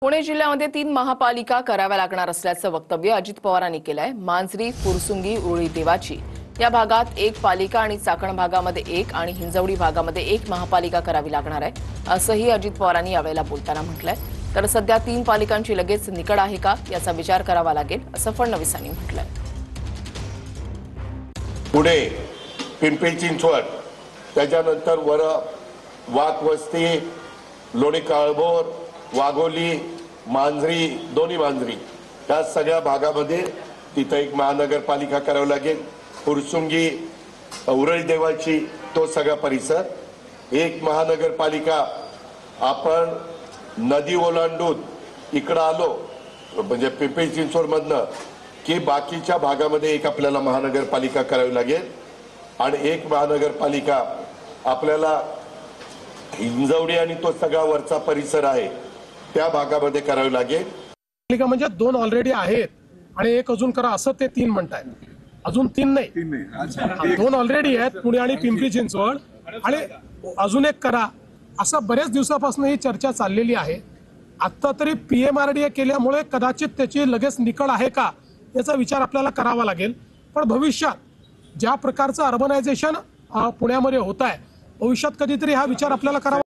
पुणे जिल्ह्यामध्ये 3 महापालिका कराव्या लागणार असल्याचं वक्तव्य अजित पवारांनी केलंय। मांजरी, फुरसुंगी, उरुळी देवाची या भागात एक पालिका आणि चाकण भागामध्ये एक आणि हिंजवडी भागामध्ये एक महापालिका करावी लागणार आहे असंही अजित पवारांनी यावेळेला बोलताना म्हटलंय। तर सध्या 3 पालिकांची लगेच निकड आहे का याचा विचार करावा लागेल असं फडणवीसांनी म्हटलंय। पुणे, पिंपरी चिंचवड, त्याच्यानंतर वर वाघवस्ती, लोणी काळभोर, वाघोली, मांजरी, दोन्ही मांजरी या सगळ्या भागामध्ये तिथं एक महानगरपालिका करावी लागेल। फुरसुंगी, उरळी देवाची तो सगळा परिसर एक महानगरपालिका। आपण नदी ओलांडून इकडं आलो म्हणजे पिंपरी चिंचवड मधनं की बाकीच्या भागामध्ये एक आपल्याला महानगरपालिका करावी लागेल आणि एक महानगरपालिका आपल्याला हिंजवडी आणि तो सगळा वरचा परिसर आहे त्या भागामध्ये करावी लागेल। पालिका म्हणजे 2 ऑलरेडी आहेत आणि एक अजून करा असं ते 3 म्हणतायत। अजून 3 नाही, 2 ऑलरेडी आहेत पुणे आणि पिंपरी चिंचवड आणि अजून एक करा असं बरेच दिवसापासून ही चर्चा चाललेली आहे। आता तरी PMRDA केल्यामुळे कदाचित त्याची लगेच निकड आहे का याचा विचार आपल्याला करावा लागेल। पण भविष्यात ज्या प्रकारचं अर्बनायझेशन पुण्यामध्ये होत आहे भविष्यात कधीतरी हा विचार आपल्याला करावा